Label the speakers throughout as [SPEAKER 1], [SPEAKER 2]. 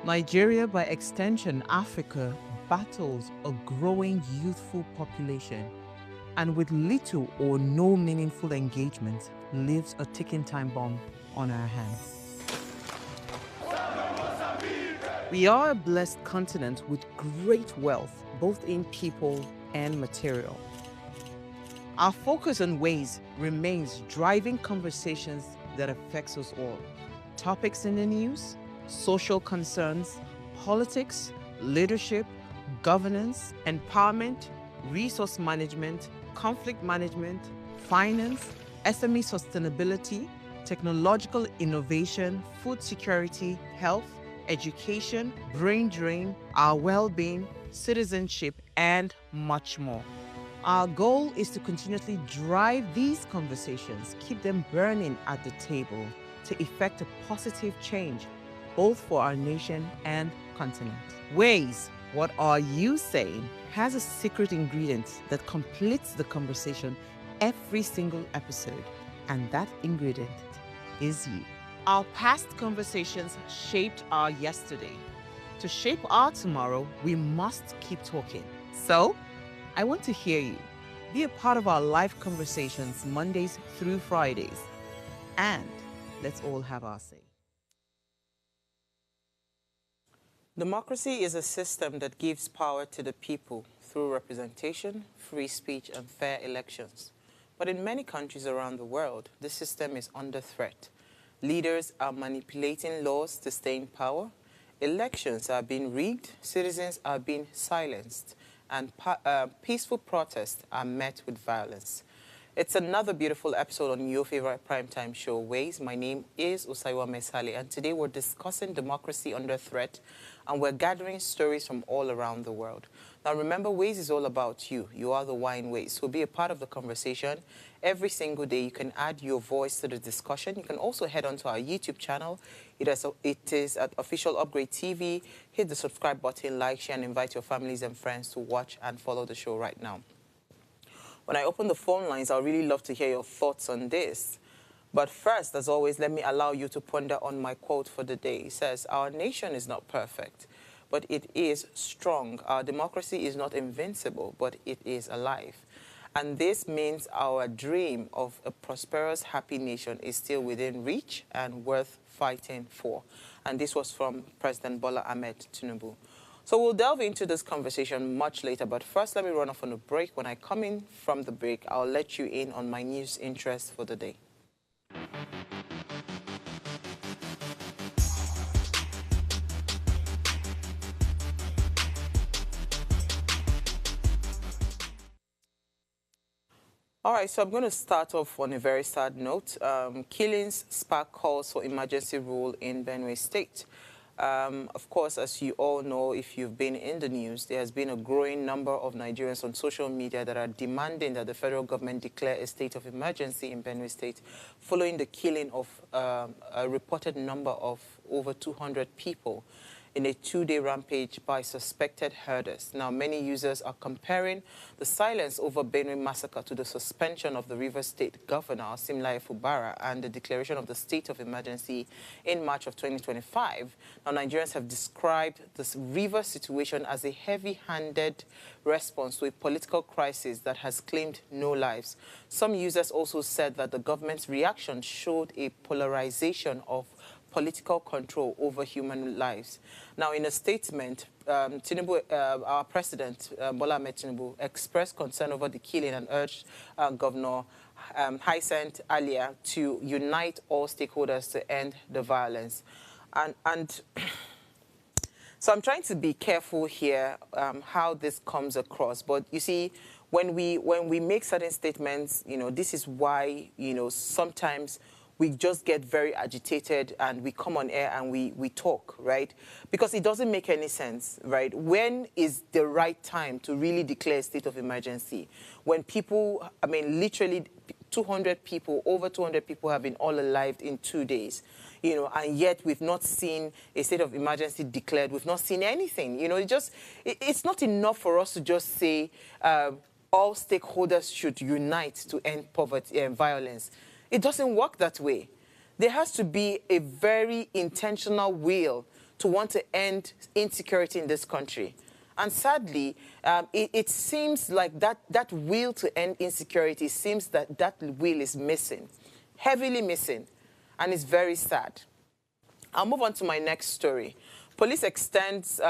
[SPEAKER 1] Nigeria, by extension Africa, battles a growing youthful population and with little or no meaningful engagement leaves a ticking time bomb on our hands. We are a blessed continent with great wealth, both in people and material. Our focus on ways remains driving conversations that affects us all. Topics in the news, social concerns, politics, leadership, governance, empowerment, resource management, conflict management, finance, SME sustainability, technological innovation, food security, health, education, brain drain, our well-being, citizenship, and much more. Our goal is to continuously drive these conversations, keep them burning at the table to effect a positive change, both for our nation and continent. Ways, what are you saying, has a secret ingredient that completes the conversation every single episode, and that ingredient is you. Our past conversations shaped our yesterday. To shape our tomorrow, we must keep talking. So, I want to hear you. Be a part of our live conversations Mondays through Fridays. And let's all have our say.
[SPEAKER 2] Democracy is a system that gives power to the people through representation, free speech, and fair elections. But in many countries around the world, this system is under threat. Leaders are manipulating laws to stay in power, elections are being rigged, citizens are being silenced, and peaceful protests are met with violence. It's another beautiful episode on your favorite primetime show, Ways. My name is Usaiwa Mesale, and today we're discussing democracy under threat, and we're gathering stories from all around the world. Now, remember, Ways is all about you. You are the wine Ways. So be a part of the conversation. Every single day, you can add your voice to the discussion. You can also head on to our YouTube channel. It is at Official Upgrade TV. Hit the subscribe button, like, share, and invite your families and friends to watch and follow the show right now. When I open the phone lines, I'd really love to hear your thoughts on this. But first, as always, let me allow you to ponder on my quote for the day. It says, "Our nation is not perfect, but it is strong. Our democracy is not invincible, but it is alive. And this means our dream of a prosperous, happy nation is still within reach and worth fighting for." And this was from President Bola Ahmed Tinubu. So we'll delve into this conversation much later, but first let me run off on a break. When I come in from the break, I'll let you in on my news interest for the day. All right, so I'm going to start off on a very sad note. Killings spark calls for emergency rule in Benue State. Of course, as you all know, if you've been in the news, there has been a growing number of Nigerians on social media that are demanding that the federal government declare a state of emergency in Benue State following the killing of a reported number of over 200 people in a two-day rampage by suspected herders. Now, many users are comparing the silence over Benue massacre to the suspension of the Rivers State Governor, Simlaye Fubara, and the declaration of the state of emergency in March of 2025. Now, Nigerians have described this Rivers situation as a heavy-handed response to a political crisis that has claimed no lives. Some users also said that the government's reaction showed a polarization of political control over human lives. Now, in a statement, Tinubu, our president, Bola Ahmed Tinubu, expressed concern over the killing and urged Governor Hyacinth Alia to unite all stakeholders to end the violence. And so I'm trying to be careful here how this comes across. But you see, when we make certain statements, this is why, sometimes we just get very agitated and we come on air and we talk, right? Because it doesn't make any sense, right? When is the right time to really declare a state of emergency? When people, literally 200 people, over 200 people have been all alive in 2 days, and yet we've not seen a state of emergency declared. We've not seen anything, it's not enough for us to just say all stakeholders should unite to end poverty and violence. It doesn't work that way. There has to be a very intentional will to want to end insecurity in this country. And sadly, it seems like that will to end insecurity, seems that will is missing, heavily missing, and it's very sad. I'll move on to my next story. Police extends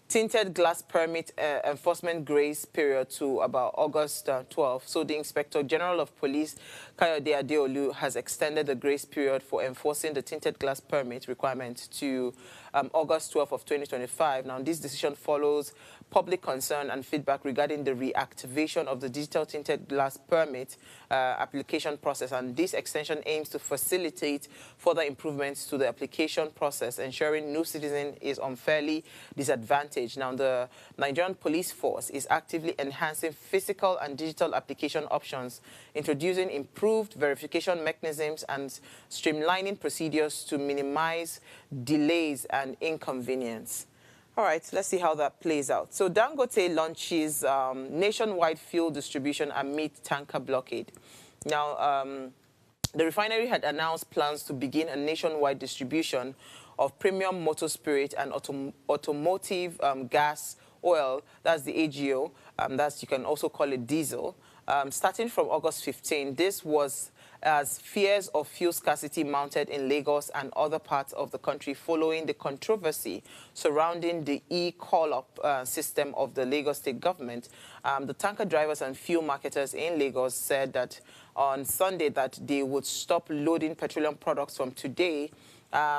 [SPEAKER 2] tinted glass permit enforcement grace period to about August 12. So the Inspector General of Police, Kayode Adeolu, has extended the grace period for enforcing the tinted glass permit requirement to August 12 of 2025. Now, this decision follows public concern and feedback regarding the reactivation of the digital tinted glass permit application process. And this extension aims to facilitate further improvements to the application process, ensuring no citizen is unfairly disadvantaged. Now, the Nigerian police force is actively enhancing physical and digital application options, introducing improved verification mechanisms and streamlining procedures to minimize delays and inconvenience. All right, let's see how that plays out. So Dangote launches nationwide fuel distribution amid tanker blockade. Now, the refinery had announced plans to begin a nationwide distribution of premium motor spirit and automotive gas oil, that's the AGO, you can also call it diesel, starting from August 15. This was as fears of fuel scarcity mounted in Lagos and other parts of the country following the controversy surrounding the e-call-up system of the Lagos state government. The tanker drivers and fuel marketers in Lagos said that on Sunday that they would stop loading petroleum products from today,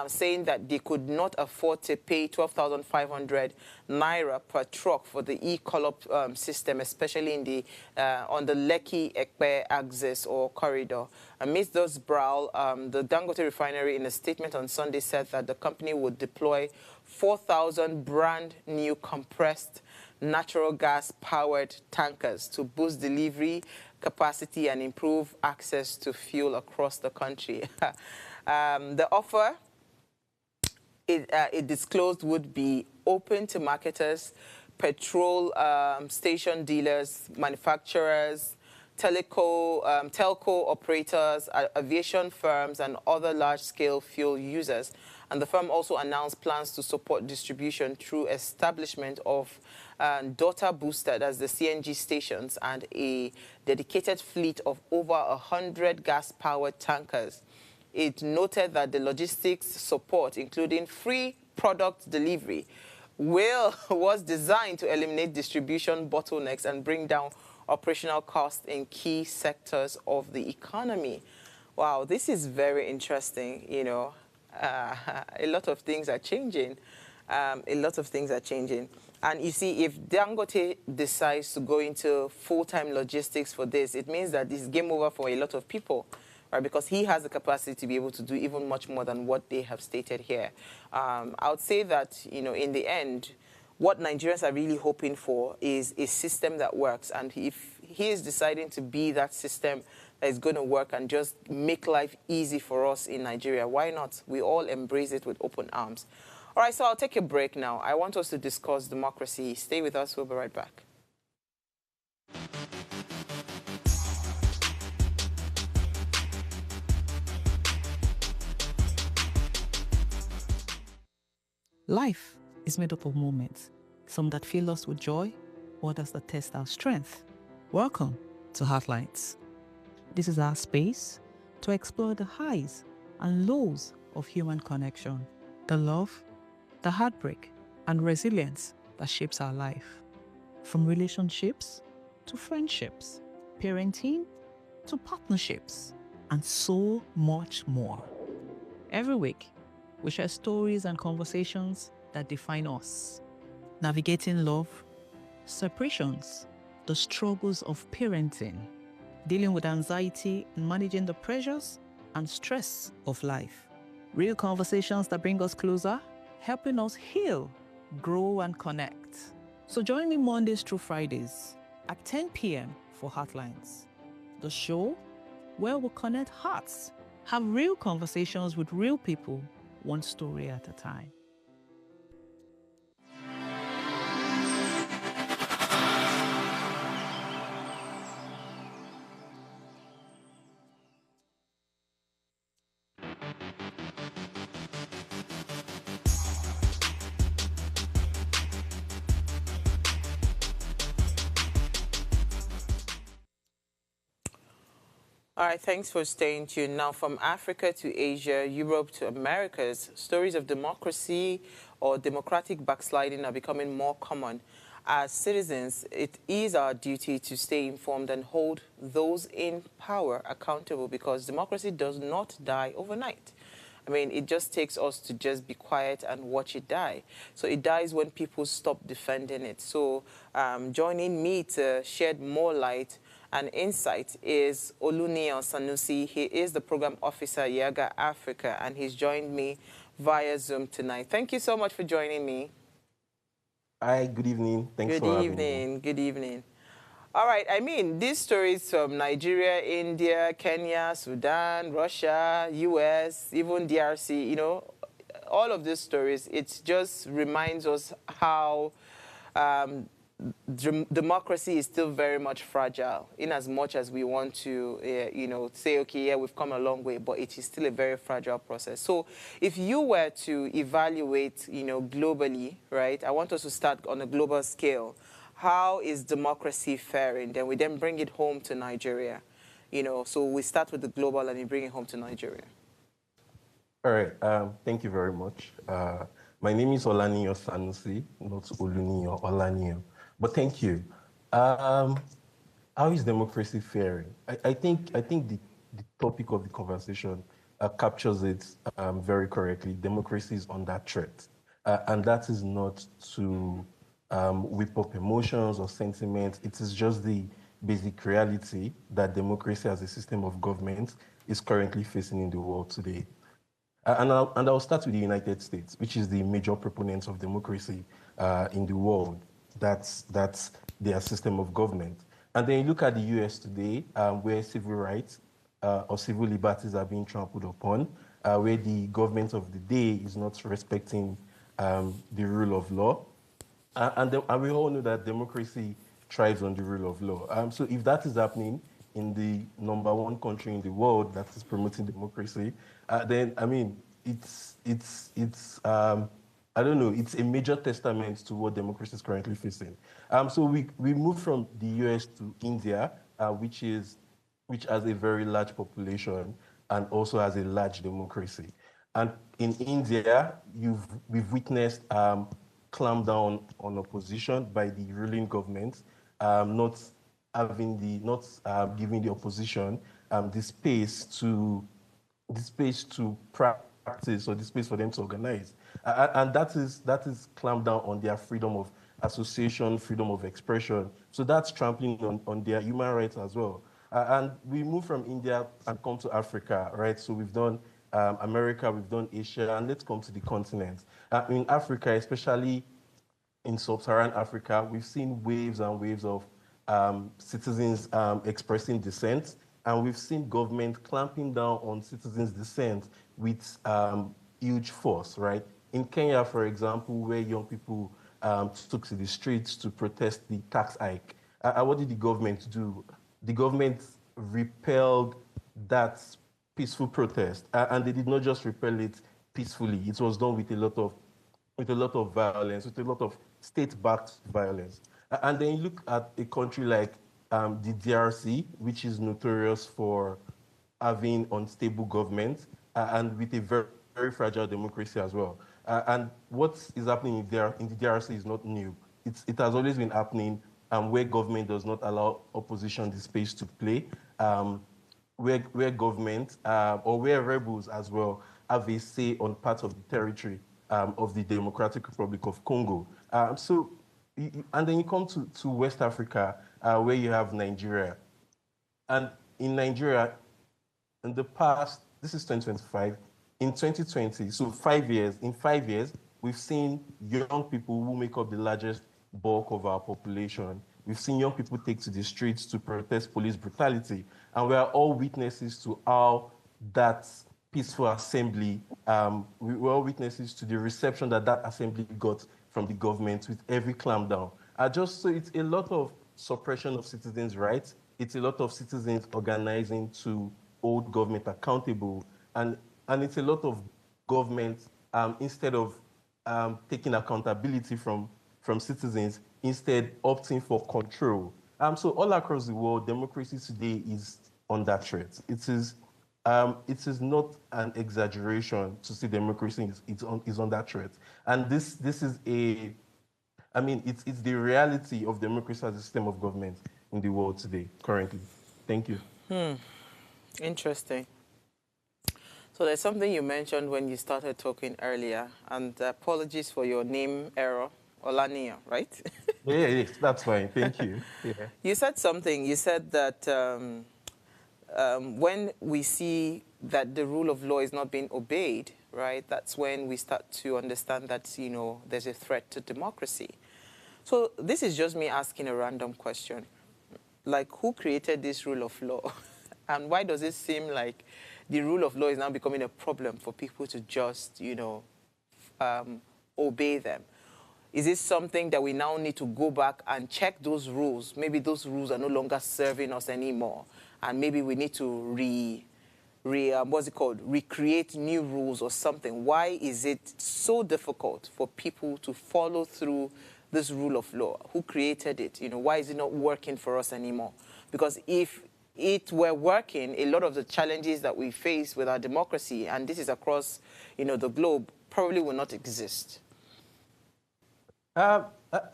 [SPEAKER 2] saying that they could not afford to pay 12,500 naira per truck for the e-call-up system, especially in the on the Lekki-Ekpe axis or corridor. Amidst those brawl, the Dangote refinery in a statement on Sunday said that the company would deploy 4,000 brand new compressed natural gas-powered tankers to boost delivery capacity and improve access to fuel across the country. The offer, it disclosed, would be open to marketers, petrol station dealers, manufacturers, telco operators, aviation firms, and other large-scale fuel users. And the firm also announced plans to support distribution through establishment of daughter booster, that's the CNG stations, and a dedicated fleet of over 100 gas-powered tankers. It noted that the logistics support, including free product delivery, was designed to eliminate distribution bottlenecks and bring down operational costs in key sectors of the economy. Wow, this is very interesting. You know, a lot of things are changing. A lot of things are changing. And you see, if Dangote decides to go into full-time logistics for this, it means that this is game over for a lot of people, right? Because he has the capacity to be able to do even much more than what they have stated here. I would say that, you know, in the end, what Nigerians are really hoping for is a system that works. And if he is deciding to be that system that is going to work and just make life easy for us in Nigeria, why not? We all embrace it with open arms. All right, so I'll take a break now. I want us to discuss democracy. Stay with us. We'll be right back.
[SPEAKER 3] Life is made up of moments, some that fill us with joy, others that test our strength. Welcome to Heartlines. This is our space to explore the highs and lows of human connection, the love, the heartbreak, and resilience that shapes our life. From relationships to friendships, parenting to partnerships, and so much more. Every week, we share stories and conversations that define us, navigating love, separations, the struggles of parenting, dealing with anxiety and managing the pressures and stress of life. Real conversations that bring us closer, helping us heal, grow, and connect. So join me Mondays through Fridays at 10 p.m. for Heartlines, the show where we'll connect hearts, have real conversations with real people, one story at a time.
[SPEAKER 2] All right, thanks for staying tuned. Now, from Africa to Asia, Europe to Americas, stories of democracy or democratic backsliding are becoming more common. As citizens, it is our duty to stay informed and hold those in power accountable because democracy does not die overnight. I mean, it just takes us to just be quiet and watch it die. So it dies when people stop defending it. So joining me to shed more light and insight is Olaniyan Sanusi. He is the program officer, Yaga Africa, and he's joined me via Zoom tonight. Thank you so much for joining me.
[SPEAKER 4] Hi, good evening. Thanks
[SPEAKER 2] Good
[SPEAKER 4] for having me.
[SPEAKER 2] evening. Good evening. All right. I mean, these stories from Nigeria, India, Kenya, Sudan, Russia, US, even DRC, all of these stories, it just reminds us how um, democracy is still very much fragile in as much as we want to, say, okay, yeah, we've come a long way, but it is still a very fragile process. So if you were to evaluate, globally, right, I want us to start on a global scale. How is democracy faring? Then we then bring it home to Nigeria. So we start with the global and we bring it home to Nigeria.
[SPEAKER 4] All right, thank you very much. My name is Olaniyan Sanusi, not Oluniyan, Olaniyan. But thank you. Um, how is democracy faring? I think the topic of the conversation captures it very correctly. Democracy is under threat, and that is not to whip up emotions or sentiments. It is just the basic reality that democracy as a system of government is currently facing in the world today. And I'll start with the United States, which is the major proponent of democracy in the world. That's their system of government. And then you look at the US today, where civil rights or civil liberties are being trampled upon, where the government of the day is not respecting the rule of law. And we all know that democracy thrives on the rule of law. So if that is happening in the number one country in the world that is promoting democracy, then I mean it's I don't know, it's a major testament to what democracy is currently facing. So we moved from the US to India, which has a very large population and also has a large democracy. And in India, we've witnessed clamp down on opposition by the ruling government, not not giving the opposition the space to practice or the space for them to organize. And that is clamp down on their freedom of association, freedom of expression. So that's trampling on their human rights as well. And we move from India and come to Africa, right? So we've done America, we've done Asia, and let's come to the continent. In Africa, especially in sub-Saharan Africa, we've seen waves and waves of citizens expressing dissent, and we've seen government clamping down on citizens' dissent with huge force, right? In Kenya, for example, where young people took to the streets to protest the tax hike, what did the government do? The government repelled that peaceful protest, and they did not just repel it peacefully. It was done with a lot of violence, with a lot of state-backed violence. And then you look at a country like the DRC, which is notorious for having unstable government and with a very, very fragile democracy as well. And what is happening in the DRC is not new. It has always been happening where government does not allow opposition the space to play, where government or where rebels as well have a say on parts of the territory of the Democratic Republic of Congo. And then you come to West Africa, where you have Nigeria. And in Nigeria, in the past, this is 2025, in 2020, so 5 years, in 5 years, we've seen young people who make up the largest bulk of our population. We've seen young people take to the streets to protest police brutality. And we are all witnesses to how that peaceful assembly, we were all witnesses to the reception that that assembly got from the government with every clampdown. Just so it's a lot of suppression of citizens' rights. It's a lot of citizens organizing to hold government accountable, and it's a lot of government instead of taking accountability from citizens, instead opting for control. So all across the world, democracy today under threat. It is not an exaggeration to say democracy is under threat. And this is I mean, it's the reality of democracy as a system of government in the world today, currently. Thank you.
[SPEAKER 2] Interesting. So there's something you mentioned when you started talking earlier, and apologies for your name error, Olaniyan, right?
[SPEAKER 4] Yeah, yes, that's fine. Thank you. Yeah.
[SPEAKER 2] You said something. You said that when we see that the rule of law is not being obeyed, right, that's when we start to understand that, you know, there's a threat to democracy. So this is just me asking a random question. Like, who created this rule of law? And why does it seem like the rule of law is now becoming a problem for people to just, you know, obey them? Is it something that we now need to go back and check those rules? Maybe those rules are no longer serving us anymore, and maybe we need to recreate new rules or something. Why is it so difficult for people to follow through this rule of law? Who created it? You know, why is it not working for us anymore? Because if it were working, a lot of the challenges that we face with our democracy, and this is across, you know, the globe, probably will not exist.
[SPEAKER 4] I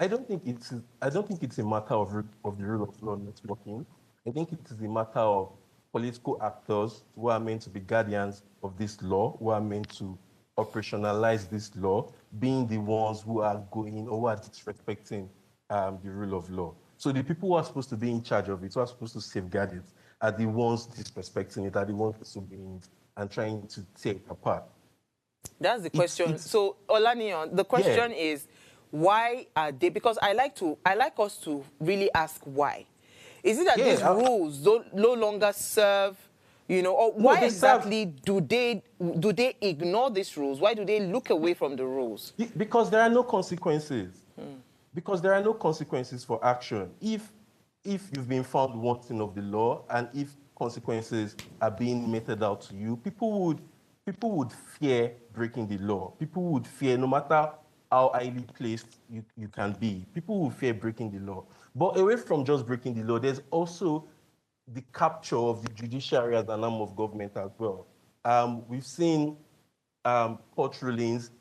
[SPEAKER 4] don't think it's a matter of the rule of law not working. I think it is a matter of political actors who are meant to be guardians of this law, who are meant to operationalize this law, being the ones who are going or who are disrespecting the rule of law. So the people who are supposed to be in charge of it, who are supposed to safeguard it, are the ones disrespecting it, are the ones disobeying it and trying to tear it apart.
[SPEAKER 2] That's the question. So, Olaniyan, the question is, why are they? Because I like us to really ask why. Is it that these rules no longer serve, you know, or why exactly do they ignore these rules? Why do they look away from the rules?
[SPEAKER 4] Because there are no consequences. Because there are no consequences for action. If you've been found wanting of the law and if consequences are being meted out to you, people would fear breaking the law. People would fear, no matter how highly placed you can be, people will fear breaking the law. But away from just breaking the law, there's also the capture of the judiciary as an arm of government as well. We've seen court rulings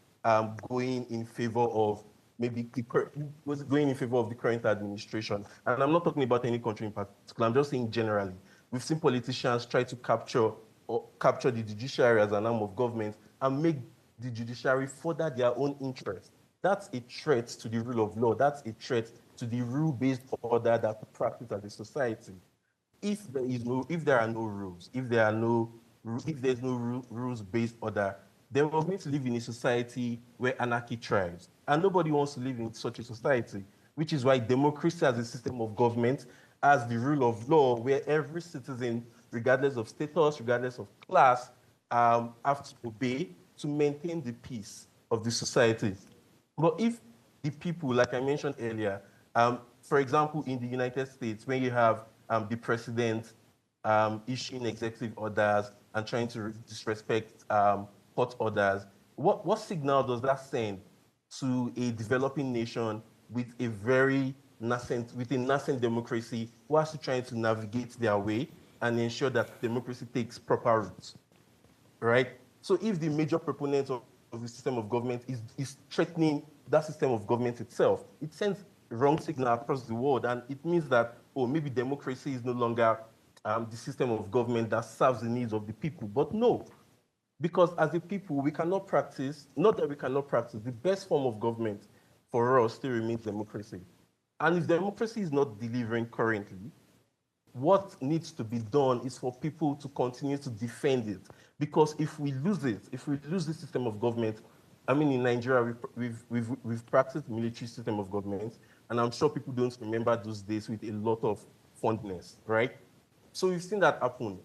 [SPEAKER 4] going in favor of going in favor of the current administration. And I'm not talking about any country in particular, I'm just saying generally. We've seen politicians try to capture the judiciary as an arm of government and make the judiciary further their own interests. That's a threat to the rule of law. That's a threat to the rule-based order that we practice as a society. If there are no rules, if there's no rules-based order, then we're going to live in a society where anarchy thrives. And nobody wants to live in such a society, which is why democracy as a system of government, as the rule of law, where every citizen, regardless of status, regardless of class, have to obey to maintain the peace of the society. But if the people, like I mentioned earlier, for example, in the United States, when you have the president issuing executive orders and trying to disrespect court orders, what signal does that send to a developing nation with a nascent democracy who has to try to navigate their way and ensure that democracy takes proper roots, right? So if the major proponent of the system of government is threatening that system of government itself, it sends wrong signal across the world, and it means that, oh, maybe democracy is no longer the system of government that serves the needs of the people. But no, because as a people, we cannot practice, not that we cannot practice, the best form of government for us still remains democracy. And if democracy is not delivering currently, what needs to be done is for people to continue to defend it. Because if we lose it, if we lose this system of government, I mean, in Nigeria, we've practiced military system of government, and I'm sure people don't remember those days with a lot of fondness, right? So we've seen that happen.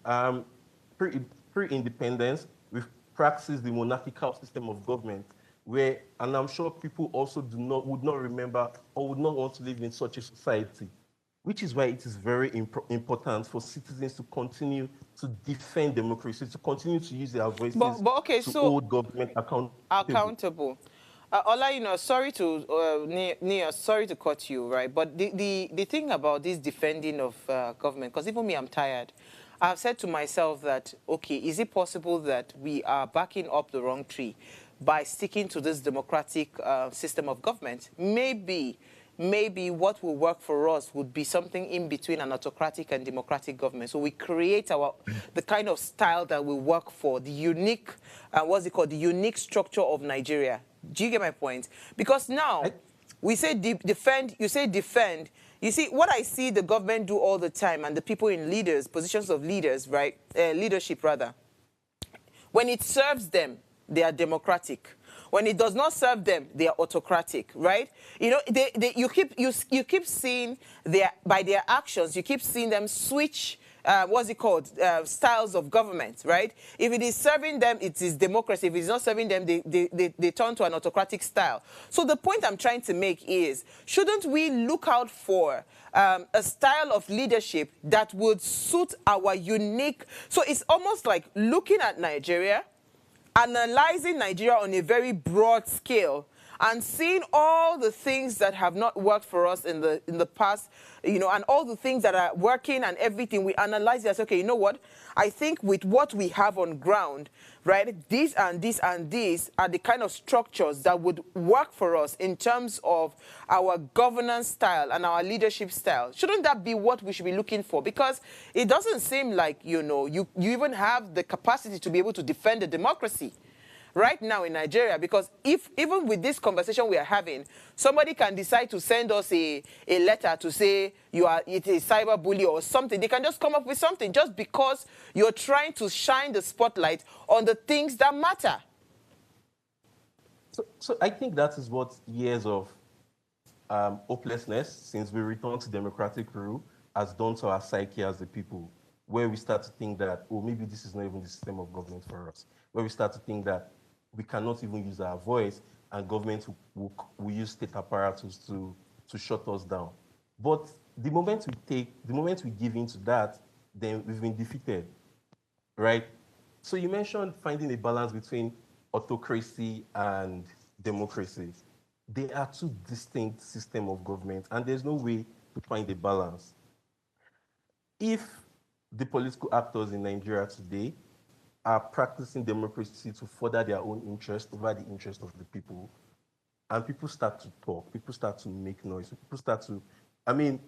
[SPEAKER 4] Pre-independence, we've practiced the monarchical system of government, where, and I'm sure people also would not remember or would not want to live in such a society, which is why it is very important for citizens to continue to defend democracy, to continue to use their voices to hold government accountable.
[SPEAKER 2] Olaniyan, sorry to Nia, sorry to cut you, right? But the thing about this defending of government, because even me, I'm tired. I've said to myself that, okay, is it possible that we are backing up the wrong tree by sticking to this democratic system of government? Maybe what will work for us would be something in between an autocratic and democratic government. So we create the kind of style that will work for the unique, what's it called, the unique structure of Nigeria. Do you get my point? Because now, we say defend, you say defend. You see, what I see the government do all the time, and the people in positions of leaders, right, leadership rather, when it serves them, they are democratic. When it does not serve them, they are autocratic, right? You know, you keep seeing by their actions, you keep seeing them switch, what's it called, styles of government, right? If it is serving them, it is democracy. If it's not serving them, they turn to an autocratic style. So the point I'm trying to make is, shouldn't we look out for a style of leadership that would suit our unique... So it's almost like looking at Nigeria, analyzing Nigeria on a very broad scale, and seeing all the things that have not worked for us in the past, you know, and all the things that are working and everything, we analyze it as, okay, you know what? I think with what we have on ground, right, these and these and these are the kind of structures that would work for us in terms of our governance style and our leadership style. Shouldn't that be what we should be looking for? Because it doesn't seem like, you know, you even have the capacity to be able to defend the democracy right now in Nigeria, because even with this conversation we are having, somebody can decide to send us a letter to say it's a cyber bully or something. They can just come up with something just because you're trying to shine the spotlight on the things that matter.
[SPEAKER 4] So I think that is what years of hopelessness since we returned to democratic rule has done to our psyche as a people, where we start to think that, oh, maybe this is not even the system of government for us, where we start to think that we cannot even use our voice, and government will use state apparatus to shut us down. But the moment we give into that, then we've been defeated, right? So you mentioned finding a balance between autocracy and democracy. They are two distinct systems of government, and there's no way to find a balance. If the political actors in Nigeria today are practicing democracy to further their own interest over the interest of the people, and people start to talk, people start to make noise, people start to, I mean,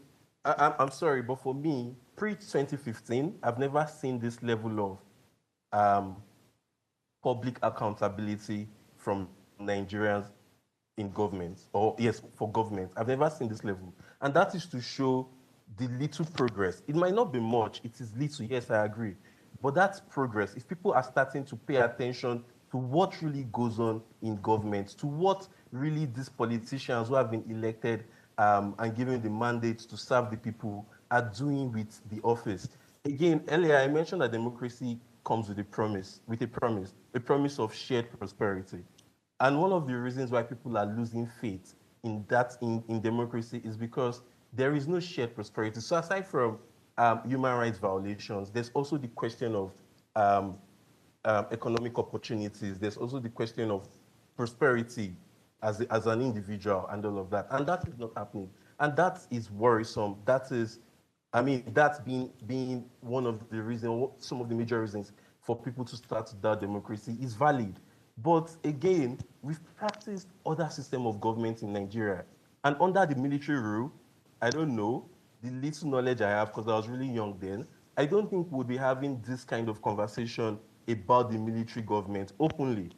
[SPEAKER 4] I'm sorry, but for me, pre-2015, I've never seen this level of public accountability from Nigerians in government, or yes, for government. I've never seen this level. And that is to show the little progress. It might not be much, it is little, yes, I agree. But that's progress. If people are starting to pay attention to what really goes on in government, to what really these politicians who have been elected and given the mandate to serve the people are doing with the office. Again, earlier I mentioned that democracy comes with a promise of shared prosperity. And one of the reasons why people are losing faith in democracy is because there is no shared prosperity. So aside from human rights violations, there's also the question of economic opportunities. There's also the question of prosperity as an individual and all of that. And that is not happening. And that is worrisome. That is, I mean, that's being one of the reasons, some of the major reasons for people to start to doubt democracy is valid. But again, we've practiced other system of government in Nigeria. And under the military rule, I don't know, the little knowledge I have, because I was really young then, I don't think we'll be having this kind of conversation about the military government openly,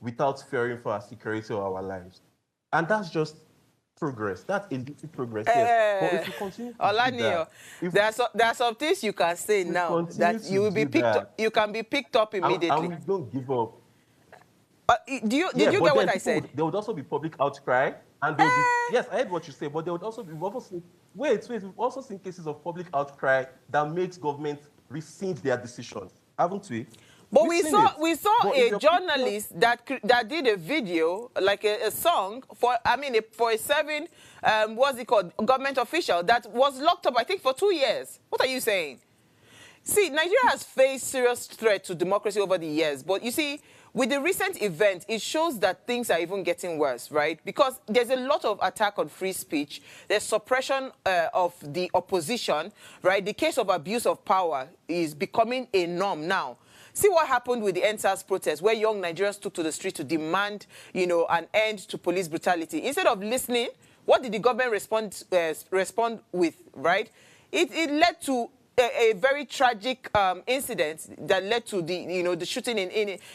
[SPEAKER 4] without fearing for our security or our lives. And that's just progress. That's a little progress, yes. But if you continue to
[SPEAKER 2] Olaniyan, there are some things you can say now that you will be picked up, you can be picked up immediately.
[SPEAKER 4] And we don't give up.
[SPEAKER 2] Did you get what I said?
[SPEAKER 4] There would also be public outcry, and there would be, yes, I heard what you said, but there would also be, we've also seen cases of public outcry that makes government rescind their decisions, haven't we?
[SPEAKER 2] But we saw a journalist that did a video, like a song for a serving what's it called, government official that was locked up, I think, for 2 years. What are you saying? See, Nigeria has faced serious threat to democracy over the years, but you see, with the recent event, it shows that things are even getting worse, right? Because there's a lot of attack on free speech. There's suppression of the opposition, right? The case of abuse of power is becoming a norm now. See what happened with the NSAS protest, where young Nigerians took to the street to demand, you know, an end to police brutality. Instead of listening, what did the government respond with, right? It led to a very tragic incident that led to the shooting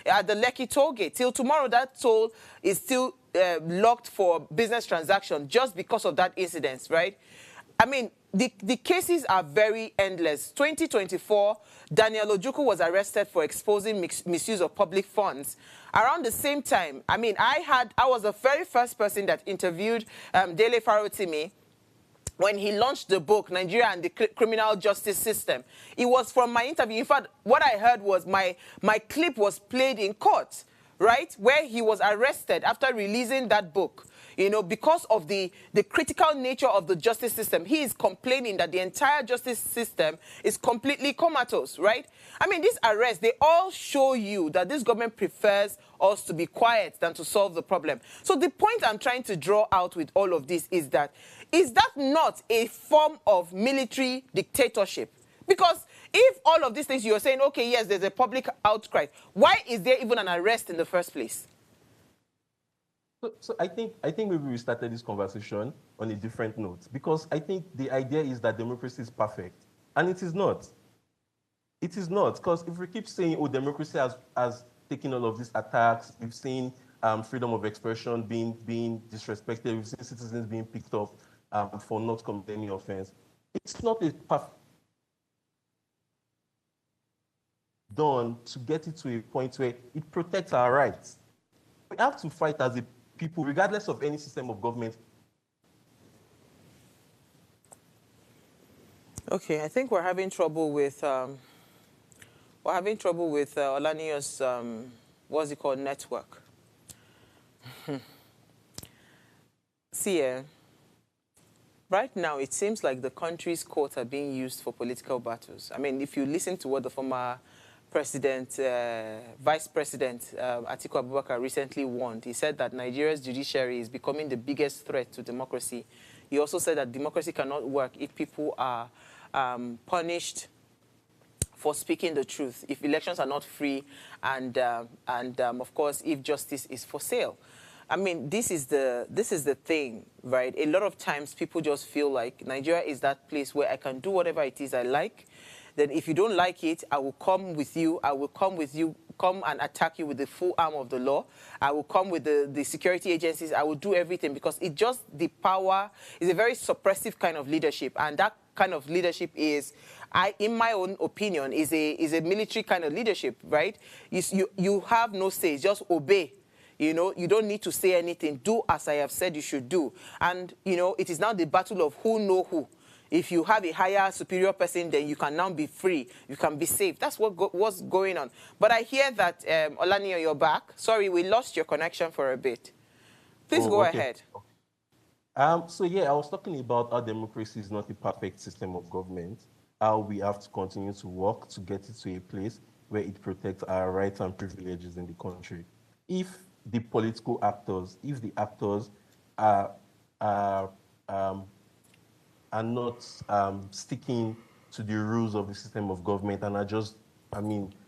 [SPEAKER 2] at the Lekki toll gate. Till tomorrow, that toll is still locked for business transaction just because of that incident, right? I mean, the cases are very endless. 2024, Daniel Ojukwu was arrested for exposing misuse of public funds. Around the same time, I mean, I was the very first person that interviewed Dele Farotimi when he launched the book, Nigeria and the Criminal Justice System. It was from my interview. In fact, what I heard was my clip was played in court, right, where he was arrested after releasing that book. You know, because of the critical nature of the justice system, he is complaining that the entire justice system is completely comatose, right? I mean, these arrests, they all show you that this government prefers us to be quiet than to solve the problem. So the point I'm trying to draw out with all of this is that not a form of military dictatorship? Because if all of these things you're saying, okay, yes, there's a public outcry, why is there even an arrest in the first place?
[SPEAKER 4] So I think maybe we started this conversation on a different note, because I think the idea is that democracy is perfect, and it is not. It is not, because if we keep saying, oh, democracy has taken all of these attacks, we've seen freedom of expression being disrespected, we've seen citizens being picked up for not committing any offense. It's not a perfect done to get it to a point where it protects our rights. We have to fight as a people, regardless of any system of government.
[SPEAKER 2] Okay, I think we're having trouble with Olaniyan's what's it called, network. See, right now it seems like the country's courts are being used for political battles. I mean, if you listen to what the former Vice President Atiku Abubakar recently warned, he said that Nigeria's judiciary is becoming the biggest threat to democracy. He also said that democracy cannot work if people are punished for speaking the truth, if elections are not free, and of course, if justice is for sale. I mean, this is the thing, right? A lot of times people just feel like Nigeria is that place where I can do whatever it is I like. Then if you don't like it, I will come with you. I will come with you, come and attack you with the full arm of the law. I will come with the security agencies. I will do everything, because the power is a very suppressive kind of leadership. And that kind of leadership is, in my own opinion, is a military kind of leadership, right? You have no say, just obey. You know, you don't need to say anything. Do as I have said you should do. And, you know, it is now the battle of who know who. If you have a higher, superior person, then you can now be free. You can be safe. That's what's going on. But I hear that, Olaniyan, you're back. Sorry, we lost your connection for a bit. Please go ahead.
[SPEAKER 4] So, yeah, I was talking about how democracy is not a perfect system of government, how we have to continue to work to get it to a place where it protects our rights and privileges in the country. If the political actors, if the actors are not sticking to the rules of the system of government and are just,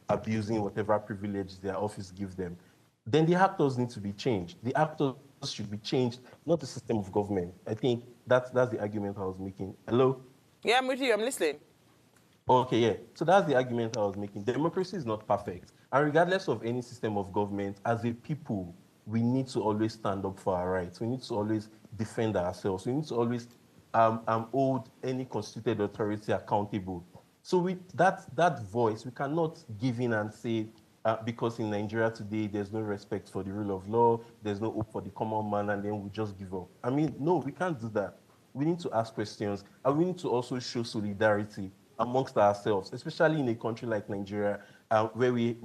[SPEAKER 4] abusing whatever privilege their office gives them, then the actors need to be changed. The actors should be changed, not the system of government. I think that's the argument I was making. Hello?
[SPEAKER 2] Yeah, I'm with you. I'm listening.
[SPEAKER 4] Okay, yeah. So that's the argument I was making. Democracy is not perfect. And regardless of any system of government, as a people, we need to always stand up for our rights. We need to always defend ourselves. We need to always hold any constituted authority accountable. So with that voice, we cannot give in and say, because in Nigeria today, there's no respect for the rule of law, there's no hope for the common man, and then we just give up. No, we can't do that. We need to ask questions, and we need to also show solidarity amongst ourselves, especially in a country like Nigeria, where we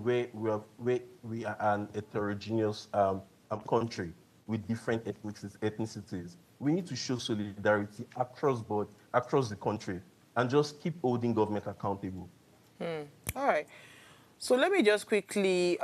[SPEAKER 4] are an heterogeneous country with different ethnicities. We need to show solidarity across the country, and just keep holding government accountable.
[SPEAKER 2] All right. So let me just quickly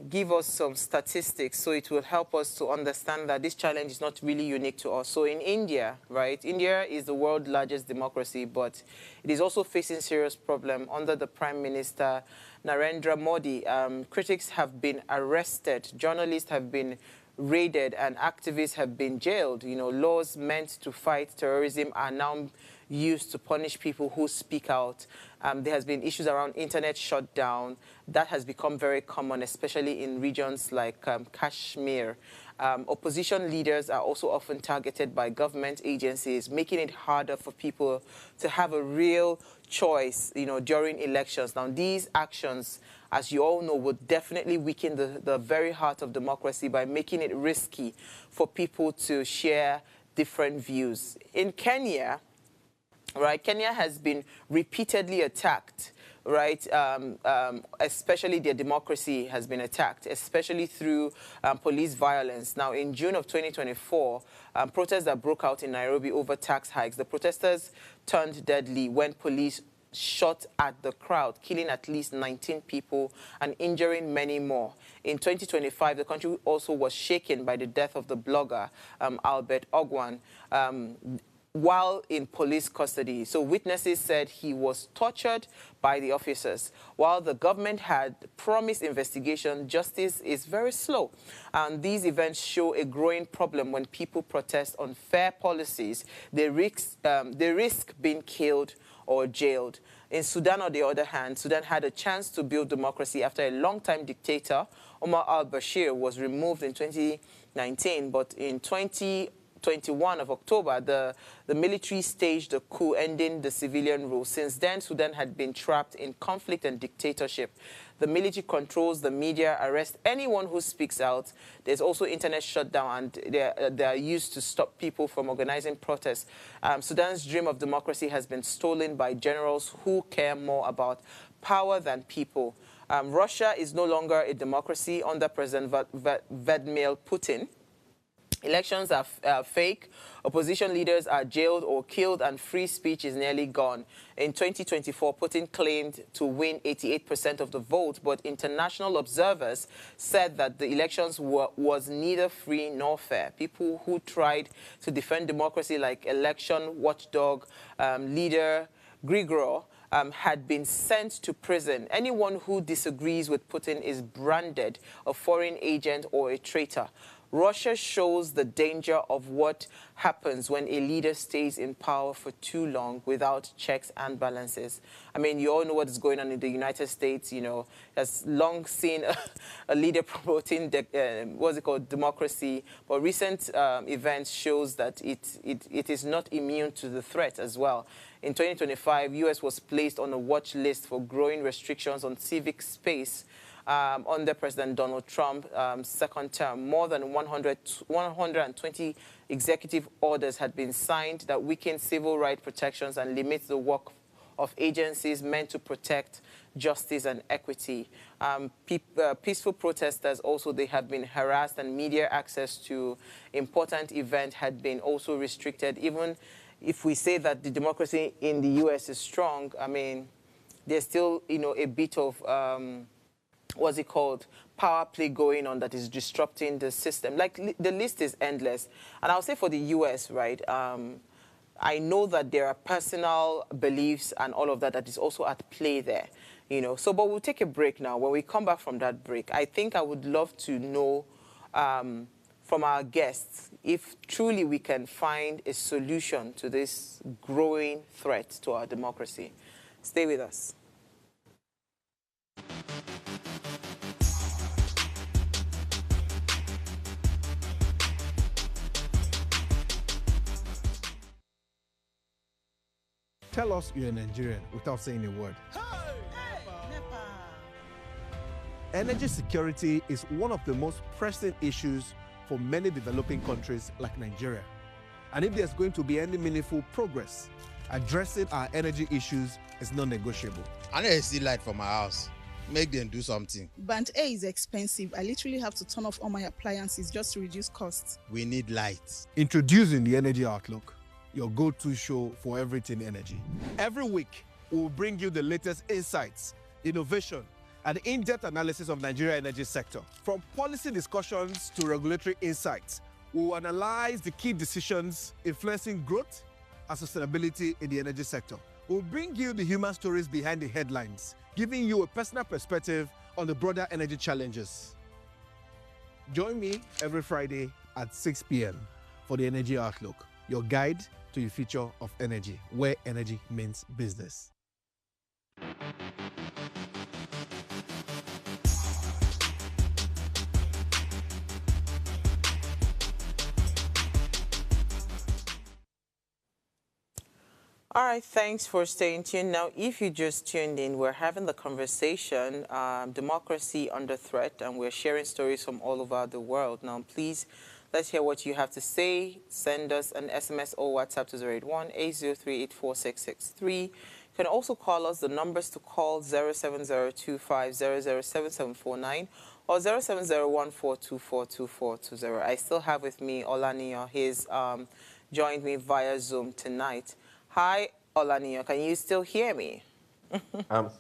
[SPEAKER 2] give us some statistics so it will help us to understand that this challenge is not really unique to us. So in India, right, India is the world's largest democracy, but it is also facing serious problem under the Prime Minister Narendra Modi. Critics have been arrested, journalists have been raided, and activists have been jailed. You know, laws meant to fight terrorism are now used to punish people who speak out. There has been issues around internet shutdown. That has become very common, especially in regions like Kashmir. Opposition leaders are also often targeted by government agencies, making it harder for people to have a real choice, you know, during elections. Now, these actions, as you all know, would definitely weaken the very heart of democracy by making it risky for people to share different views. In Kenya, right, Kenya has been repeatedly attacked, right? Especially their democracy has been attacked, especially through police violence. Now, in June of 2024, protests that broke out in Nairobi over tax hikes. The protesters turned deadly when police shot at the crowd, killing at least 19 people and injuring many more. In 2025, the country also was shaken by the death of the blogger, Albert Ogwan, while in police custody. So witnesses said he was tortured by the officers. While the government had promised investigation, justice is very slow. And these events show a growing problem when people protest unfair policies. They risk being killed or jailed. In Sudan, on the other hand, Sudan had a chance to build democracy after a long-time dictator, Omar al-Bashir, was removed in 2019, but in 21 of October, the military staged a coup ending the civilian rule. Since then, Sudan had been trapped in conflict and dictatorship. The military controls the media, arrests anyone who speaks out. There's also internet shutdown, and they are used to stop people from organizing protests. Sudan's dream of democracy has been stolen by generals who care more about power than people. Russia is no longer a democracy under President Vladimir Putin. Elections are fake, opposition leaders are jailed or killed, and free speech is nearly gone. In 2024, Putin claimed to win 88% of the vote, but international observers said that the elections was neither free nor fair. People who tried to defend democracy, like election watchdog leader Grigor, had been sent to prison. Anyone who disagrees with Putin is branded a foreign agent or a traitor. Russia shows the danger of what happens when a leader stays in power for too long without checks and balances. I mean, you all know what is going on in the United States. You know, has long seen a leader promoting democracy, but recent events shows that it is not immune to the threat as well. In 2025, U.S. was placed on a watch list for growing restrictions on civic space under President Donald Trump's second term. More than 120 executive orders had been signed that weaken civil rights protections and limit the work of agencies meant to protect justice and equity. Peaceful protesters also, they have been harassed, and media access to important events had been also restricted. Even if we say that the democracy in the U.S. is strong, I mean, there's still, you know, a bit of what's it called, power play going on that is disrupting the system. Like, the list is endless. And I'll say for the U.S., right, I know that there are personal beliefs and all of that that is also at play there, you know. So, but we'll take a break now. When we come back from that break, I think I would love to know from our guests if truly we can find a solution to this growing threat to our democracy. Stay with us.
[SPEAKER 5] Tell us you're a Nigerian without saying a word. Energy security is one of the most pressing issues for many developing countries like Nigeria. And if there's going to be any meaningful progress, addressing our energy issues is non-negotiable.
[SPEAKER 6] I need to see light for my house. Make them do something.
[SPEAKER 7] Band A is expensive. I literally have to turn off all my appliances just to reduce costs.
[SPEAKER 6] We need light.
[SPEAKER 5] Introducing the Energy Outlook, your go-to show for everything energy. Every week, we'll bring you the latest insights, innovation, an in-depth analysis of Nigeria energy sector. From policy discussions to regulatory insights, we will analyze the key decisions influencing growth and sustainability in the energy sector. We'll bring you the human stories behind the headlines, giving you a personal perspective on the broader energy challenges. Join me every Friday at 6 p.m. for the Energy Outlook, your guide to the future of energy, where energy means business.
[SPEAKER 2] All right, thanks for staying tuned. Now, if you just tuned in, we're having the conversation, democracy under threat, and we're sharing stories from all over the world. Now, please, let's hear what you have to say. Send us an SMS or WhatsApp to 081-803-84663. You can also call us. The numbers to call 07025007749 or 07014242420. I still have with me Olaniyan. He's joined me via Zoom tonight. Hi, Olaniyan. Can you still hear me?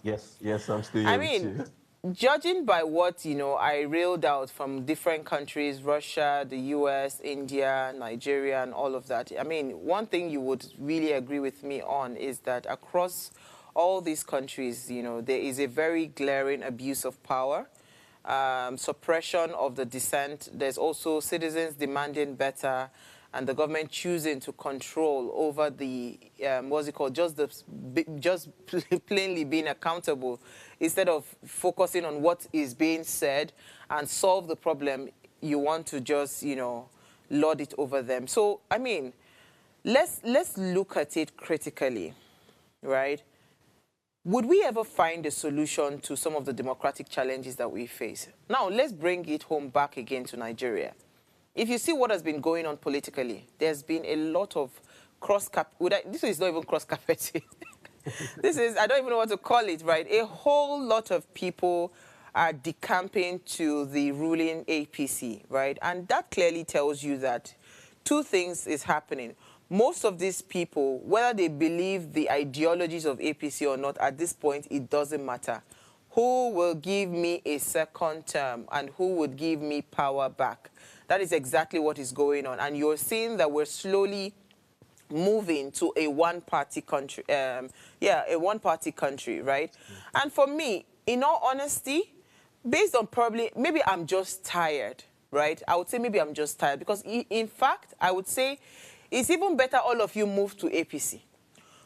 [SPEAKER 4] Yes, I'm still
[SPEAKER 2] I
[SPEAKER 4] here with
[SPEAKER 2] mean,
[SPEAKER 4] you.
[SPEAKER 2] judging by what, I reeled out from different countries, Russia, the US, India, Nigeria, and all of that, I mean, one thing you would really agree with me on is that across all these countries, there is a very glaring abuse of power, suppression of the dissent. There's also citizens demanding better, and the government choosing to control over the, what's it called, just plainly being accountable instead of focusing on what is being said and solve the problem. You want to just, lord it over them. So, I mean, let's look at it critically, right? Would we ever find a solution to some of the democratic challenges that we face? Now, let's bring it home back again to Nigeria. If you see what has been going on politically, there's been a lot of this is not even cross-carpeting. This is, I don't even know what to call it, right? A whole lot of people are decamping to the ruling APC, right? And that clearly tells you that two things is happening. Most of these people, whether they believe the ideologies of APC or not, at this point, it doesn't matter. Who will give me a second term and who would give me power back? That is exactly what is going on. And you're seeing that we're slowly moving to a one-party country. A one-party country, right? And for me, in all honesty, based on maybe I'm just tired, right? I would say maybe I'm just tired because, in fact, I would say it's even better all of you move to APC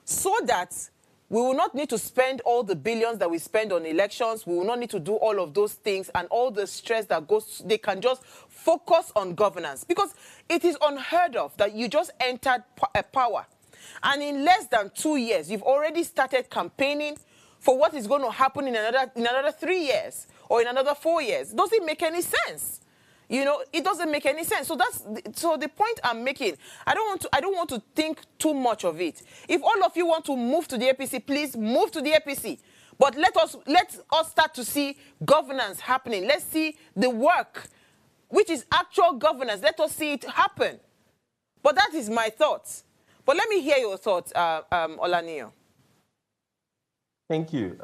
[SPEAKER 2] so that we will not need to spend all the billions that we spend on elections. We will not need to do all of those things and all the stress that goes. They can just focus on governance because it is unheard of that you just entered power. And in less than 2 years, you've already started campaigning for what is going to happen in another 3 years or in another 4 years. Does it make any sense? It doesn't make any sense. So the point I'm making. I don't want to think too much of it. If all of you want to move to the APC, please move to the APC. But let us start to see governance happening. Let's see the work, which is actual governance. Let us see it happen. But that is my thoughts. But let me hear your thoughts, Olaniyan.
[SPEAKER 4] Thank you.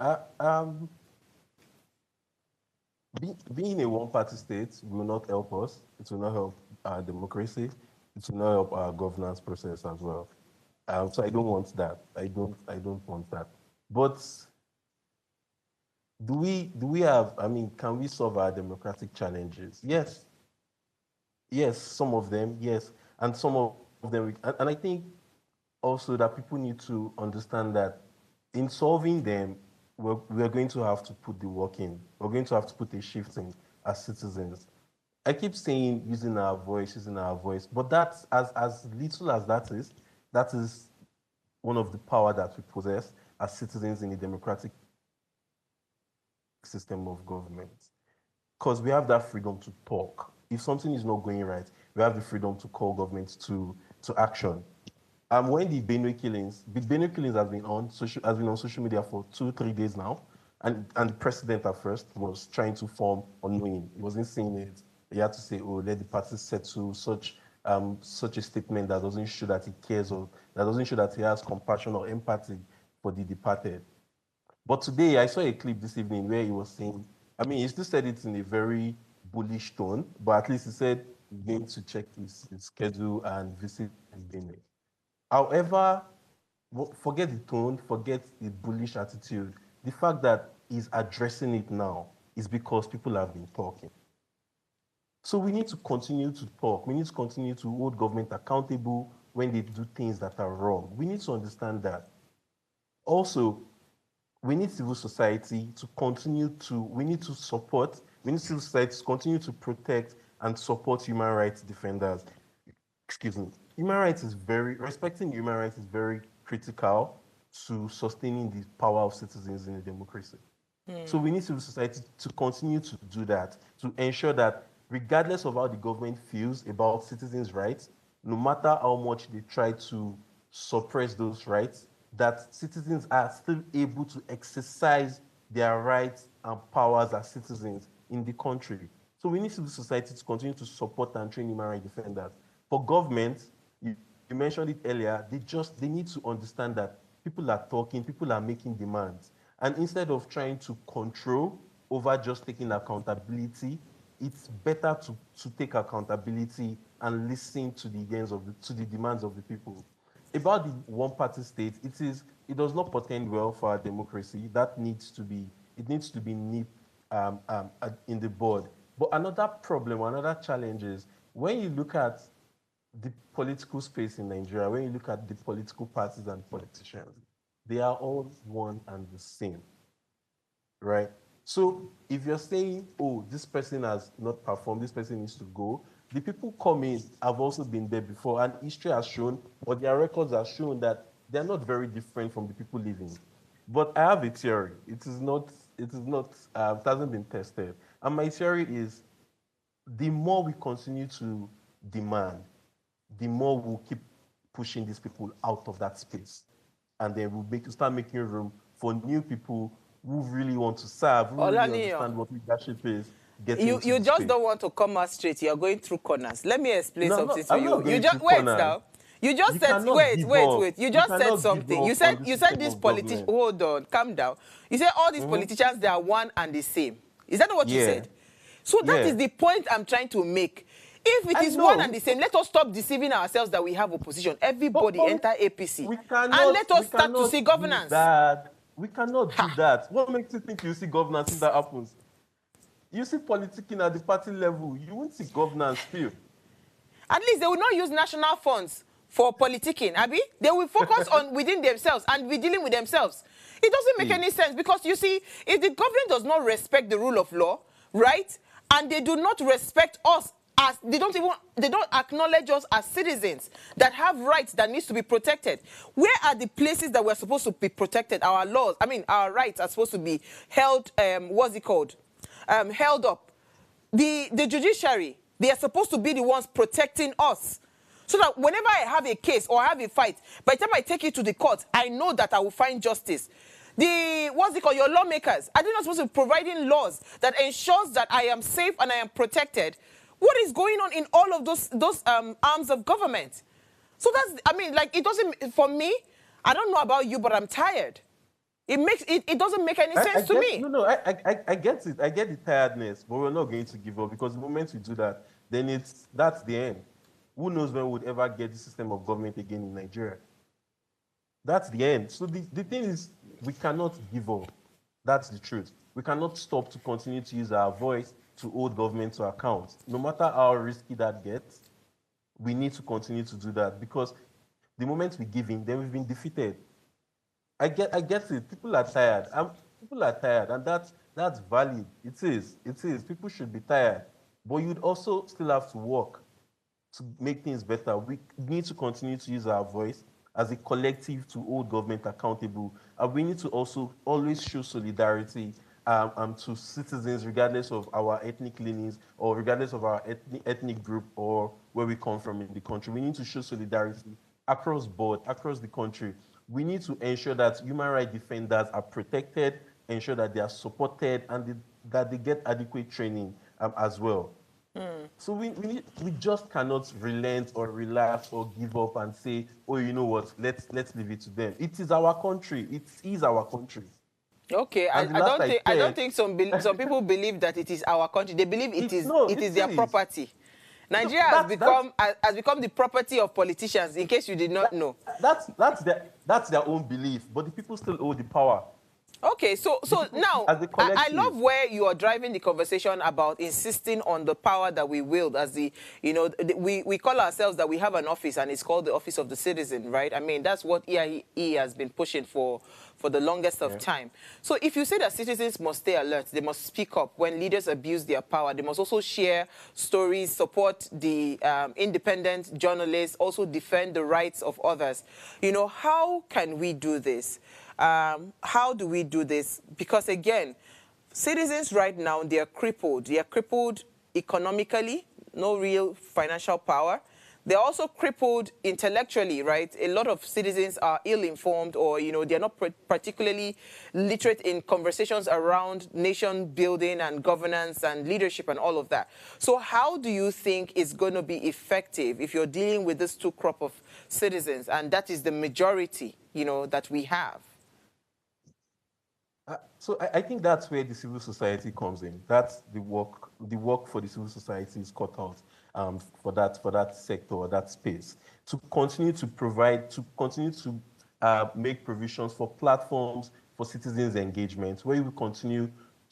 [SPEAKER 4] Being a one-party state will not help us. It will not help our democracy. It will not help our governance process as well. So I don't want that. I don't want that. But do we have? I mean, can we solve our democratic challenges? Yes. Yes, some of them. Yes, and some of them. And I think also that people need to understand that in solving them, we're going to have to put the work in. We're going to have to put a shift in as citizens. I keep saying using our voice, but that's as little as that is one of the power that we possess as citizens in a democratic system of government. Because we have that freedom to talk. If something is not going right, we have the freedom to call government to action. When the Benue killings has been on social media for 2-3 days now, and the president at first was trying to form unknowing. He wasn't saying it. He had to say, "Oh, let the party settle." Such a statement that doesn't show that he cares or that doesn't show that he has compassion or empathy for the departed. But today, I saw a clip this evening where he was saying, I mean, he still said it in a very bullish tone, but at least he said he's going to check his schedule and visit Benin. However, forget the tone, forget the bullish attitude. The fact that he's addressing it now is because people have been talking. So we need to continue to talk. We need to continue to hold government accountable when they do things that are wrong. We need to understand that. Also, we need civil society to continue to, we need civil society to continue to protect and support human rights defenders. Excuse me. Respecting human rights is very critical to sustaining the power of citizens in a democracy. So we need civil society to continue to do that, to ensure that regardless of how the government feels about citizens' rights, no matter how much they try to suppress those rights, that citizens are still able to exercise their rights and powers as citizens in the country. So we need civil society to continue to support and train human rights defenders. For government, you mentioned it earlier, they need to understand that people are talking, people are making demands. And instead of trying to control over just taking accountability, it's better to take accountability and listen to the demands of the people. About the one-party state, it does not portend well for our democracy. It needs to be nipped in the bud. But another problem, another challenge is when you look at the political space in Nigeria, when you look at the political parties and politicians, they are all one and the same, right? So if you're saying, oh, this person has not performed, this person needs to go, the people coming have also been there before, and history has shown, or their records have shown that they're not very different from the people living. But I have a theory. It hasn't been tested. And my theory is the more we continue to demand, the more we'll keep pushing these people out of that space. And then we'll start making room for new people who really want to serve, who really understand what leadership is.
[SPEAKER 2] You just don't want to come out straight. You're going through corners. Let me explain something to you. You just wait now. You just said wait. You just said something. You said this politician. Hold on, calm down. You said all these politicians, they are one and the same. Is that what you said? So that is the point I'm trying to make. If it is one and the same, let us stop deceiving ourselves that we have opposition. Everybody enter APC. And let us start to see governance.
[SPEAKER 4] We cannot do that. What makes you think you see governance if that happens? You see politicking at the party level, you won't see governance still.
[SPEAKER 2] At least they will not use national funds for politicking, Abi. They will focus on within themselves and be dealing with themselves. It doesn't make any sense because, you see, if the government does not respect the rule of law, right, and they do not respect us, they don't acknowledge us as citizens that have rights that needs to be protected. Where are the places that we're supposed to be protected? Our laws, our rights are supposed to be held, held up. The judiciary, they are supposed to be the ones protecting us. So that whenever I have a case or I have a fight, by the time I take it to the court, I know that I will find justice. Your lawmakers, are they not supposed to be providing laws that ensures that I am safe and I am protected? What is going on in all of those arms of government? So it doesn't, for me, I don't know about you, but I'm tired. It doesn't make any sense to me.
[SPEAKER 4] I get it. I get the tiredness, but we're not going to give up because the moment we do that, then that's the end. Who knows when we'd ever get the system of government again in Nigeria? That's the end. So the thing is, we cannot give up. That's the truth. We cannot stop to continue to use our voice to hold government to account. No matter how risky that gets, we need to continue to do that because the moment we give in, then we've been defeated. I get it. People are tired. And that's valid. It is. People should be tired. But you'd also still have to work to make things better. We need to continue to use our voice as a collective to hold government accountable. And we need to also always show solidarity to citizens, regardless of our ethnic leanings or regardless of our ethnic group or where we come from in the country. We need to show solidarity across board, across the country. We need to ensure that human rights defenders are protected, ensure that they are supported, and that they get adequate training as well. So we just cannot relent or relax or give up and say, oh, you know what, let's leave it to them. It is our country. It is our country.
[SPEAKER 2] Okay,
[SPEAKER 4] And the
[SPEAKER 2] I
[SPEAKER 4] last
[SPEAKER 2] don't
[SPEAKER 4] I
[SPEAKER 2] think
[SPEAKER 4] checked,
[SPEAKER 2] some people believe that it is our country. They believe
[SPEAKER 4] it's no,
[SPEAKER 2] it
[SPEAKER 4] it
[SPEAKER 2] is their
[SPEAKER 4] is.
[SPEAKER 2] property.
[SPEAKER 4] No,
[SPEAKER 2] Nigeria has become the property of politicians. In case you did not know.
[SPEAKER 4] that's their own belief, but the people still hold the power.
[SPEAKER 2] Okay, so
[SPEAKER 4] The people
[SPEAKER 2] now
[SPEAKER 4] as a
[SPEAKER 2] I
[SPEAKER 4] collective.
[SPEAKER 2] love where you are driving the conversation about insisting on the power that we wield as we call ourselves that we have an office and it's called the office of the citizen, right? I mean, that's what EIE has been pushing for the longest of
[SPEAKER 4] Yeah.
[SPEAKER 2] time. So if you say that citizens must stay alert, they must speak up when leaders abuse their power, they must also share stories, support the independent journalists, also defend the rights of others. How can we do this? How do we do this? Because again, citizens right now, they are crippled. They are crippled economically, no real financial power. They're also crippled intellectually, right? A lot of citizens are ill-informed or, they're not particularly literate in conversations around nation building and governance and leadership and all of that. So how do you think it's going to be effective if you're dealing with this two crop of citizens, and that is the majority, that we have?
[SPEAKER 4] So I think that's where the civil society comes in. That's the work. The work for the civil society is cut out for that sector or that space to continue to provide, to continue to make provisions for platforms for citizens' engagement, where we continue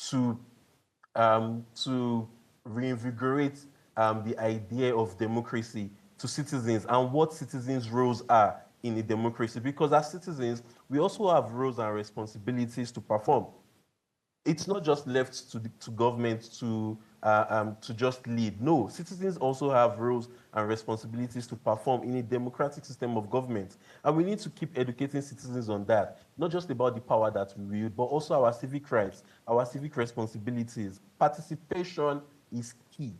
[SPEAKER 4] to reinvigorate the idea of democracy to citizens and what citizens' roles are in a democracy. Because as citizens, we also have roles and responsibilities to perform. It's not just left to government to just lead. No, citizens also have roles and responsibilities to perform in a democratic system of government. And we need to keep educating citizens on that, not just about the power that we wield, but also our civic rights, our civic responsibilities. Participation is key.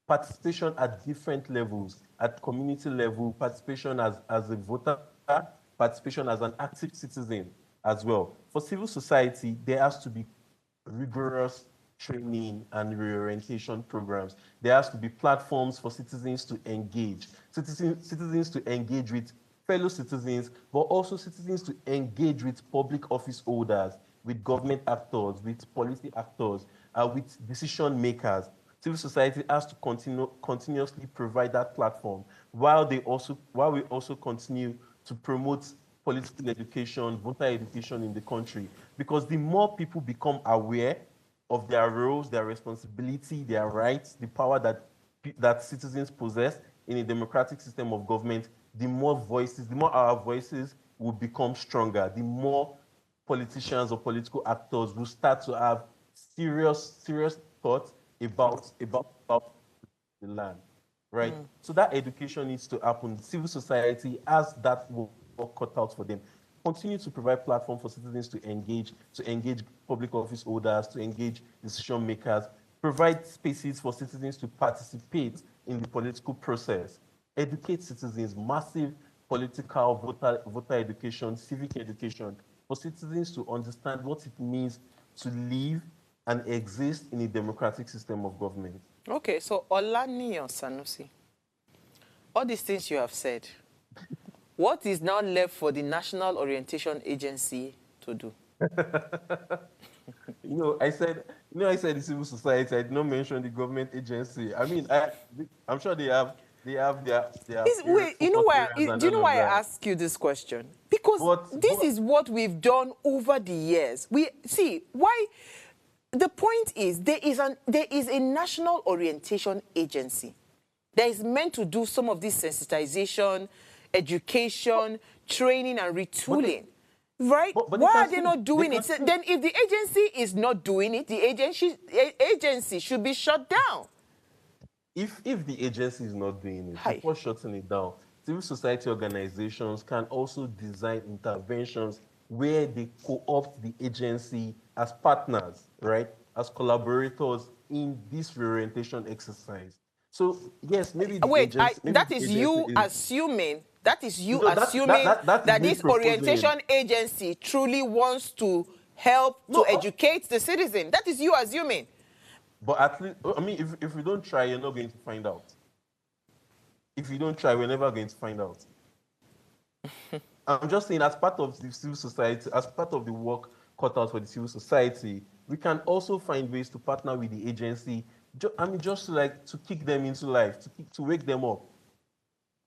[SPEAKER 4] Participation at different levels, at community level, participation as a voter, participation as an active citizen as well. For civil society, there has to be rigorous training and reorientation programs. There has to be platforms for citizens to engage, citizens to engage with fellow citizens, but also citizens to engage with public office holders, with government actors, with policy actors, with decision makers. Civil society has to continuously provide that platform while we also continue to promote political education, voter education in the country. Because the more people become aware of their roles, their responsibility, their rights, the power that citizens possess in a democratic system of government, the more our voices will become stronger, the more politicians or political actors will start to have serious thoughts about the land, right? So that education needs to happen. Civil society has that work cut out for them. Continue to provide platform for citizens to engage public office holders, to engage decision makers, provide spaces for citizens to participate in the political process, educate citizens, massive political voter education, civic education, for citizens to understand what it means to live and exist in a democratic system of government.
[SPEAKER 2] Okay, so Olaniyan, Sanusi, all these things you have said, what is now left for the National Orientation Agency to do?
[SPEAKER 4] I said the civil society. I did not mention the government agency. I mean, I'm sure they have their
[SPEAKER 2] Wait,
[SPEAKER 4] focus areas and
[SPEAKER 2] do you know
[SPEAKER 4] all of
[SPEAKER 2] why I
[SPEAKER 4] that.
[SPEAKER 2] ask you this question? Because this
[SPEAKER 4] But
[SPEAKER 2] is what we've done over the years. We see why. The point is there is a National Orientation Agency that is meant to do some of this sensitization, education, training, and retooling. Right?
[SPEAKER 4] but
[SPEAKER 2] Why are
[SPEAKER 4] they
[SPEAKER 2] they not doing it? Then if the agency is not doing it, the agency should be shut down.
[SPEAKER 4] If the agency is not doing it,
[SPEAKER 2] Hi.
[SPEAKER 4] before shutting it down, civil society organizations can also design interventions where they co-opt the agency as partners, right? As collaborators in this reorientation exercise. So yes, maybe the
[SPEAKER 2] Wait,
[SPEAKER 4] agency,
[SPEAKER 2] that is you assuming. That is you
[SPEAKER 4] no,
[SPEAKER 2] assuming
[SPEAKER 4] that is
[SPEAKER 2] that
[SPEAKER 4] me
[SPEAKER 2] this
[SPEAKER 4] proposing.
[SPEAKER 2] orientation agency truly wants to help
[SPEAKER 4] No,
[SPEAKER 2] to educate the citizen. That is you assuming.
[SPEAKER 4] but at least, I mean, if we don't try, you're not going to find out. If you don't try, we're never going to find out. I'm just saying, as part of the civil society, as part of the work cut out for the civil society, we can also find ways to partner with the agency. Just to kick them into life, to wake them up,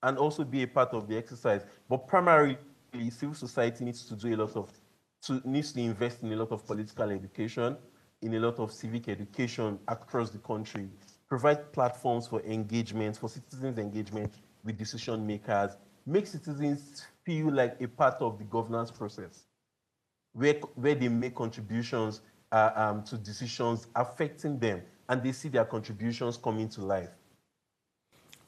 [SPEAKER 4] and also be a part of the exercise. But primarily, civil society needs to do needs to invest in a lot of political education, in a lot of civic education across the country, provide platforms for engagement, for citizens' engagement with decision makers, make citizens feel like a part of the governance process, where they make contributions to decisions affecting them, and they see their contributions coming to life.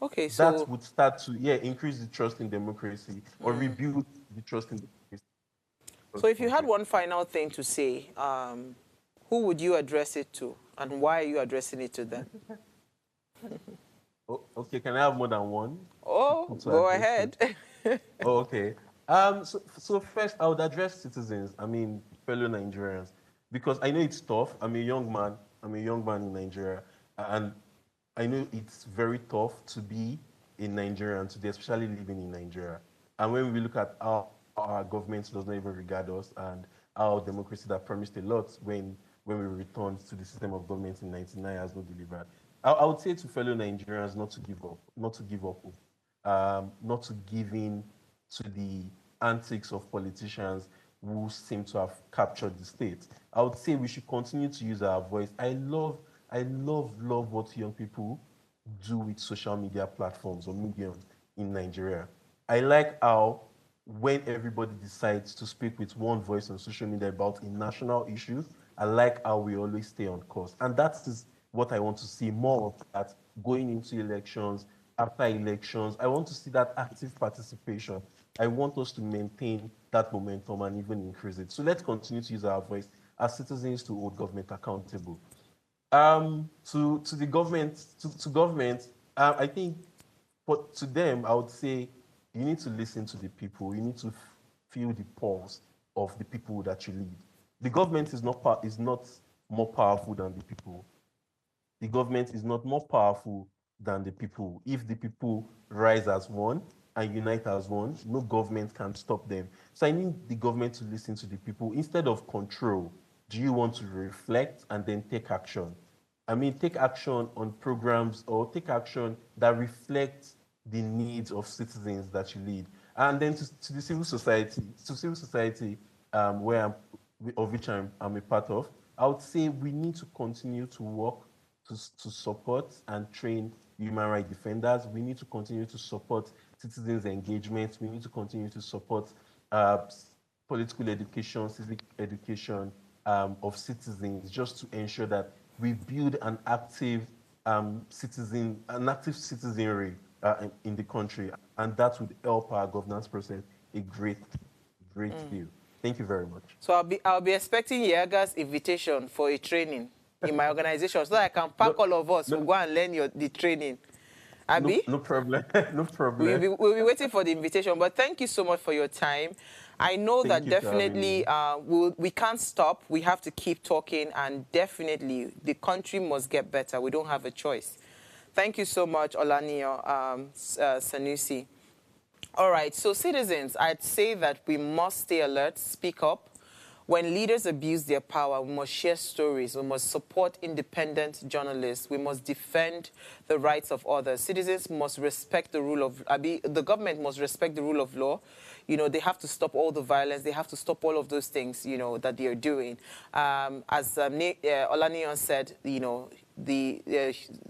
[SPEAKER 2] Okay,
[SPEAKER 4] That
[SPEAKER 2] so
[SPEAKER 4] would start to increase the trust in democracy, or rebuild the trust in democracy.
[SPEAKER 2] if you had one final thing to say, who would you address it to, and why are you addressing it to them?
[SPEAKER 4] Okay, can I have more than one?
[SPEAKER 2] Oh, go ahead.
[SPEAKER 4] Okay. So first, I would address citizens. I mean, fellow Nigerians, because I know it's tough. I'm a young man. I'm a young man in Nigeria, and I know it's very tough to be in Nigeria and today, especially living in Nigeria. And when we look at how our government does not even regard us, and our democracy that promised a lot when we returned to the system of government in '99 has not delivered. I would say to fellow Nigerians not to give up, not to give up, not to give in to the antics of politicians who seem to have captured the state. I would say we should continue to use our voice. I love what young people do with social media platforms or mediums in Nigeria. I like how when everybody decides to speak with one voice on social media about a national issue, I like how we always stay on course. And that is what I want to see more of, that going into elections, after elections. I want to see that active participation. I want us to maintain that momentum and even increase it. So let's continue to use our voice as citizens to hold government accountable. To the government, to government, I think, but to them, I would say you need to listen to the people. You need to feel the pulse of the people that you lead. The government is not more powerful than the people. The government is not more powerful than the people. If the people rise as one and unite as one, no government can stop them. So I need the government to listen to the people. Instead of control, do you want to reflect and then take action? I mean, take action on programs, or take action that reflects the needs of citizens that you lead. And then to the civil society, of which I'm a part of, I would say we need to continue to work to support and train human rights defenders. We need to continue to support citizens' engagement. We need to continue to support political education, civic education of citizens, just to ensure that we build an active citizenry in the country, and that would help our governance process a great deal. Thank you very much.
[SPEAKER 2] So I'll be expecting Yaga's invitation for a training in my organization, so that I can pack all of us to go and learn the training. Abi?
[SPEAKER 4] No problem. No problem.
[SPEAKER 2] We'll be waiting for the invitation. But thank you so much for your time. I know that definitely we can't stop. We have to keep talking, and definitely the country must get better. We don't have a choice. Thank you so much, Olaniyan, Sanusi. All right, so citizens, I'd say that we must stay alert, speak up. When leaders abuse their power, we must share stories. We must support independent journalists. We must defend the rights of others. Citizens must respect the rule of, the government must respect the rule of law. You know, they have to stop all the violence. They have to stop all of those things, you know, that they are doing. As Olaniyan said, you know, the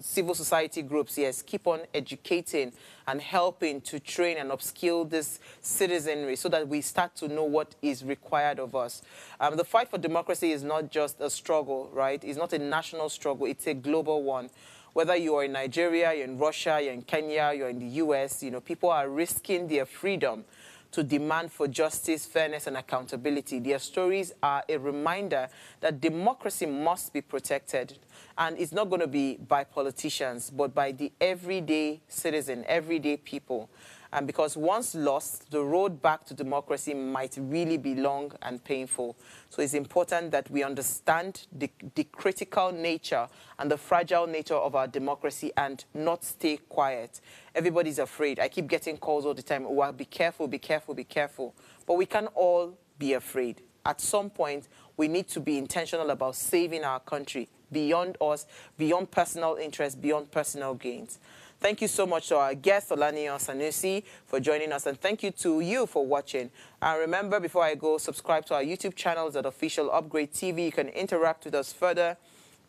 [SPEAKER 2] civil society groups, yes, keep on educating and helping to train and upskill this citizenry so that we start to know what is required of us. The fight for democracy is not just a struggle, right? It's not a national struggle. It's a global one. Whether you are in Nigeria, you're in Russia, you're in Kenya, you're in the US, you know, people are risking their freedom to demand for justice, fairness, and accountability. Their stories are a reminder that democracy must be protected. And it's not going to be by politicians, but by the everyday citizen, everyday people. And because once lost, the road back to democracy might really be long and painful. So it's important that we understand the critical nature and the fragile nature of our democracy and not stay quiet. Everybody's afraid. I keep getting calls all the time. Oh, be careful, be careful, be careful. But we can all be afraid. at some point, we need to be intentional about saving our country beyond us, beyond personal interest, beyond personal gains. Thank you so much to our guest, Olaniyan Sanusi, for joining us, and thank you to you for watching. And remember, before I go, subscribe to our YouTube channels at Official Upgrade TV. You can interact with us further.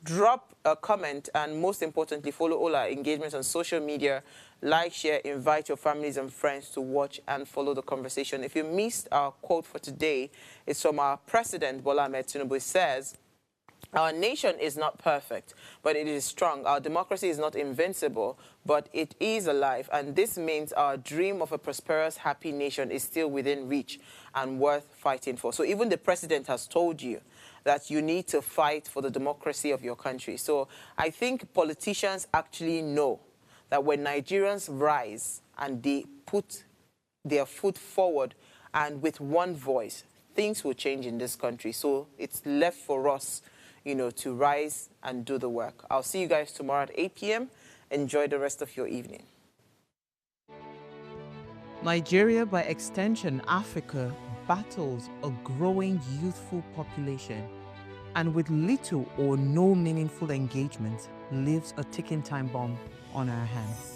[SPEAKER 2] Drop a comment, and most importantly, follow all our engagements on social media. Like, share, invite your families and friends to watch and follow the conversation. If you missed our quote for today, it's from our president, Bola Ahmed Tinubu. It says, "Our nation is not perfect, but it is strong. Our democracy is not invincible, but it is alive. And this means our dream of a prosperous, happy nation is still within reach and worth fighting for." So even the president has told you that you need to fight for the democracy of your country. So I think politicians actually know that when Nigerians rise and they put their foot forward and with one voice, things will change in this country. So it's left for us, to rise and do the work. I'll see you guys tomorrow at 8 p.m. Enjoy the rest of your evening.
[SPEAKER 1] Nigeria, by extension Africa, battles a growing youthful population, and with little or no meaningful engagement, leaves a ticking time bomb on our hands.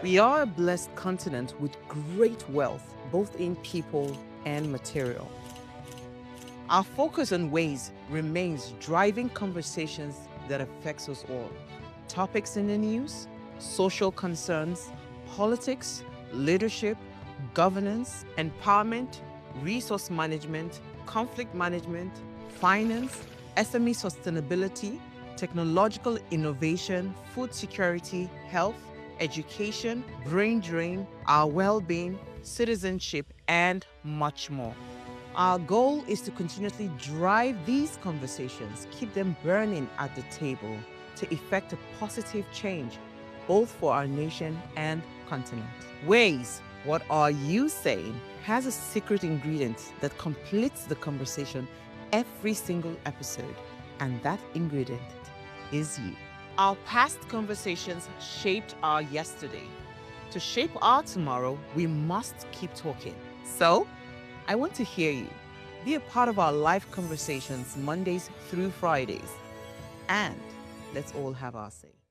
[SPEAKER 1] We are a blessed continent with great wealth, both in people and material. Our focus on ways remains driving conversations that affects us all. Topics in the news, social concerns, politics, leadership, governance, empowerment, resource management, conflict management, finance, SME sustainability, technological innovation, food security, health, education, brain drain, our well-being, citizenship, and much more. Our goal is to continuously drive these conversations, keep them burning at the table to effect a positive change, both for our nation and continent. Ways, what are you saying, has a secret ingredient that completes the conversation every single episode, and that ingredient is you. Our past conversations shaped our yesterday. To shape our tomorrow, we must keep talking. So, I want to hear you. Be a part of our live conversations Mondays through Fridays. And let's all have our say.